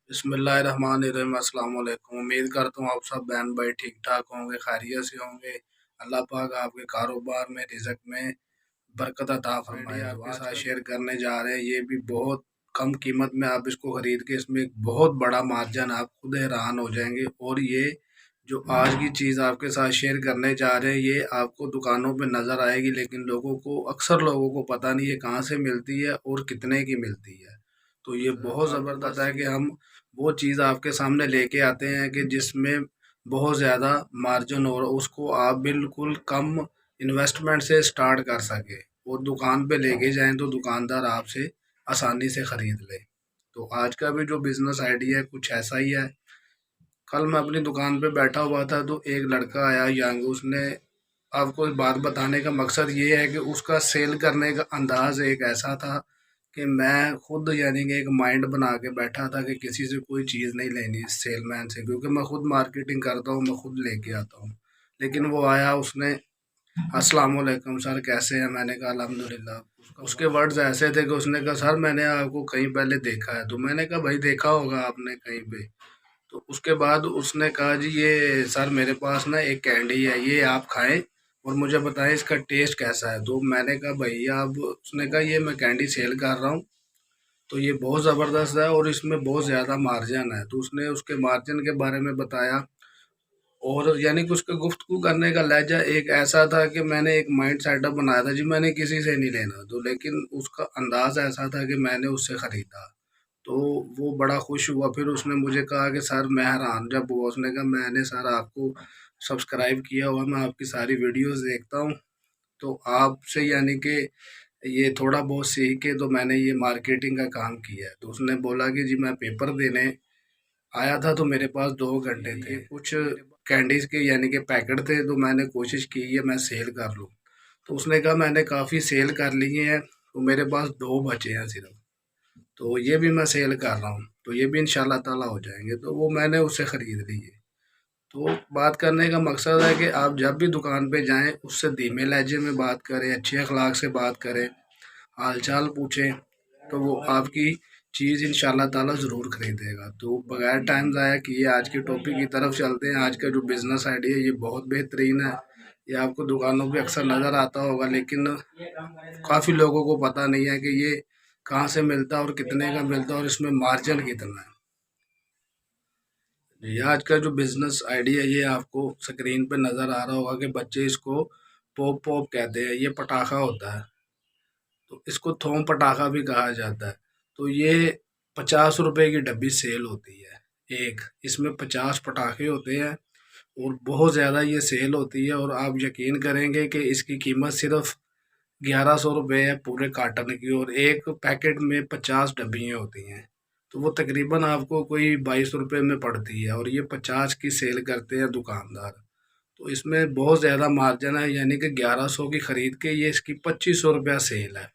बिस्मिल्लाहिर्रहमानिर्रहीम। अस्सलाम वालेकुम। उम्मीद करता हूँ आप सब बहन भाई ठीक ठाक होंगे, खैरियत से होंगे। अल्लाह पाक आपके कारोबार में, रिज़्क में बरकत अता फरमाए। आपके साथ शेयर करने जा रहे हैं, ये भी बहुत कम कीमत में आप इसको खरीद के इसमें एक बहुत बड़ा मार्जिन, आप खुद हैरान हो जाएंगे। और ये जो आज की चीज़ आपके साथ शेयर करने जा रहे हैं, ये आपको दुकानों पे नज़र आएगी, लेकिन अक्सर लोगों को पता नहीं है कहाँ से मिलती है और कितने की मिलती है। तो ये बहुत ज़बरदस्त है कि हम वो चीज़ आपके सामने लेके आते हैं कि जिसमें बहुत ज़्यादा मार्जिन हो, उसको आप बिल्कुल कम इन्वेस्टमेंट से स्टार्ट कर सके और दुकान पे लेके जाएं तो दुकानदार आपसे आसानी से ख़रीद ले। तो आज का भी जो बिज़नेस आइडिया है कुछ ऐसा ही है। कल मैं अपनी दुकान पे बैठा हुआ था तो एक लड़का आया यंग, उसने, आपको इस बात बताने का मकसद ये है कि उसका सेल करने का अंदाज़ एक ऐसा था कि मैं खुद यानी कि एक माइंड बना के बैठा था कि किसी से कोई चीज़ नहीं लेनी सेलमैन से, क्योंकि मैं खुद मार्केटिंग करता हूँ, मैं खुद लेके आता हूँ। लेकिन वो आया, उसने अस्सलाम वालेकुम सर कैसे हैं, मैंने कहा अल्हम्दुलिल्लाह। उसके वर्ड्स ऐसे थे कि उसने कहा सर मैंने आपको कहीं पहले देखा है। तो मैंने कहा भाई देखा होगा आपने कहीं पे। तो उसके बाद उसने कहा जी ये सर मेरे पास ना एक कैंडी है, ये आप खाएं और मुझे बताएं इसका टेस्ट कैसा है। तो मैंने कहा भैया अब, उसने कहा ये मैं कैंडी सेल कर रहा हूँ, तो ये बहुत ज़बरदस्त है और इसमें बहुत ज़्यादा मार्जिन है। तो उसने उसके मार्जिन के बारे में बताया और यानी कि उसके गुफ्तगू करने का लहजा एक ऐसा था कि मैंने एक माइंड सेटअप बनाया था जी मैंने किसी से नहीं लेना। तो लेकिन उसका अंदाज़ ऐसा था कि मैंने उससे ख़रीदा। तो वो बड़ा खुश हुआ। फिर उसने मुझे कहा कि सर मैं हैरान जब हुआ, उसने कहा मैंने सर आपको सब्सक्राइब किया हुआ, मैं आपकी सारी वीडियोस देखता हूँ, तो आपसे यानी कि ये थोड़ा बहुत सीख के तो मैंने ये मार्केटिंग का काम किया है। तो उसने बोला कि जी मैं पेपर देने आया था तो मेरे पास 2 घंटे थे, कुछ कैंडीज के यानी कि पैकेट थे, तो मैंने कोशिश की है मैं सेल कर लूँ। तो उसने कहा मैंने काफ़ी सेल कर लिए हैं, तो मेरे पास 2 बचे हैं सिर्फ, तो ये भी मैं सेल कर रहा हूँ, तो ये भी इंशाल्लाह ताला हो जाएंगे। तो वो मैंने उससे ख़रीद लिए। तो बात करने का मकसद है कि आप जब भी दुकान पे जाएं उससे धीमे लहजे में बात करें, अच्छे अखलाक से बात करें, हाल-चाल पूछें, तो वो आपकी चीज़ इंशाल्लाह ताला ज़रूर खरीदेगा। तो बगैर टाइम ज़ाया किए आज के टॉपिक की तरफ चलते हैं। आज का जो बिज़नेस आइडिया है ये बहुत बेहतरीन है। ये आपको दुकानों पे अक्सर नज़र आता होगा, लेकिन काफ़ी लोगों को पता नहीं है कि ये कहाँ से मिलता है और कितने का मिलता है और इसमें मार्जिन कितना है। ये आज का जो बिज़नेस आइडिया ये आपको स्क्रीन पे नज़र आ रहा होगा कि बच्चे इसको पॉप पॉप कहते हैं। ये पटाखा होता है, तो इसको थोम पटाखा भी कहा जाता है। तो ये 50 रुपए की डब्बी सेल होती है एक, इसमें 50 पटाखे होते हैं और बहुत ज़्यादा ये सेल होती है। और आप यकीन करेंगे कि इसकी कीमत सिर्फ 1100 रुपये है पूरे कार्टन की, और एक पैकेट में 50 डब्बियाँ होती हैं। तो वो तकरीबन आपको कोई 22 रुपये में पड़ती है और ये 50 की सेल करते हैं दुकानदार। तो इसमें बहुत ज़्यादा मार्जिन है, यानी कि 1100 की ख़रीद के ये इसकी 2500 रुपया सेल है।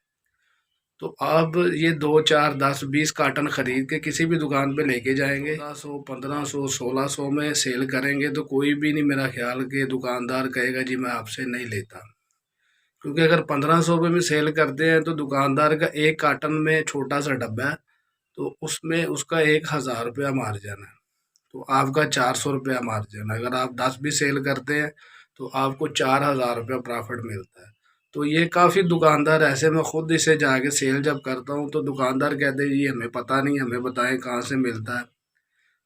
तो आप ये 2, 4, 10, 20 कार्टन ख़रीद के किसी भी दुकान पे लेके जाएंगे, 1400, 1500, 1600 में सेल करेंगे, तो कोई भी नहीं, मेरा ख्याल के दुकानदार कहेगा जी मैं आपसे नहीं लेता। क्योंकि अगर 1500 रुपये में सेल करते हैं तो दुकानदार का एक कार्टन में छोटा सा डब्बा है, तो उसमें उसका 1000 रुपया मार्जिन है, तो आपका 400 रुपया मार्जिन। अगर आप 10 भी सेल करते हैं तो आपको 4000 रुपया प्रॉफिट मिलता है। तो ये काफ़ी दुकानदार ऐसे, मैं खुद इसे जाके सेल जब करता हूँ तो दुकानदार कहते हैं ये हमें पता नहीं, हमें बताएं कहाँ से मिलता है।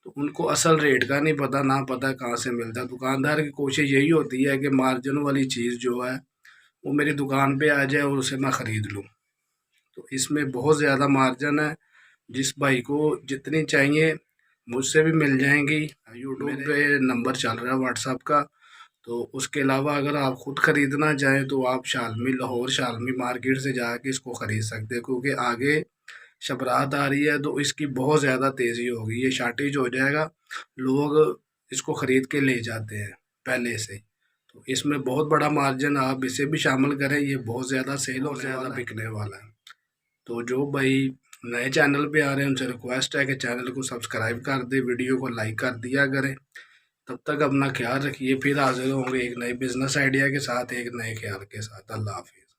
तो उनको असल रेट का नहीं पता, ना पता कहाँ से मिलता है। दुकानदार की कोशिश यही होती है कि मार्जिन वाली चीज़ जो है वो मेरी दुकान पे आ जाए और उसे मैं ख़रीद लूँ। तो इसमें बहुत ज़्यादा मार्जिन है। जिस भाई को जितनी चाहिए मुझसे भी मिल जाएंगी। यूट्यूब पे नंबर चल रहा है व्हाट्सएप का। तो उसके अलावा अगर आप ख़ुद ख़रीदना चाहें तो आप शालमी, लाहौर शालमी मार्केट से जाके इसको ख़रीद सकते हैं, क्योंकि आगे शबरात आ रही है तो इसकी बहुत ज़्यादा तेज़ी होगी, ये शार्टेज हो जाएगा। लोग इसको ख़रीद के ले जाते हैं पहले से। तो इसमें बहुत बड़ा मार्जिन, आप इसे भी शामिल करें, ये बहुत ज़्यादा सेल और ज़्यादा बिकने वाला है। तो जो भाई नए चैनल पे आ रहे हैं उनसे रिक्वेस्ट है कि चैनल को सब्सक्राइब कर दे, वीडियो को लाइक कर दिया करें। तब तक अपना ख्याल रखिए, फिर हाजिर होंगे एक नए बिज़नेस आइडिया के साथ, एक नए ख्याल के साथ। अल्लाह हाफिज़।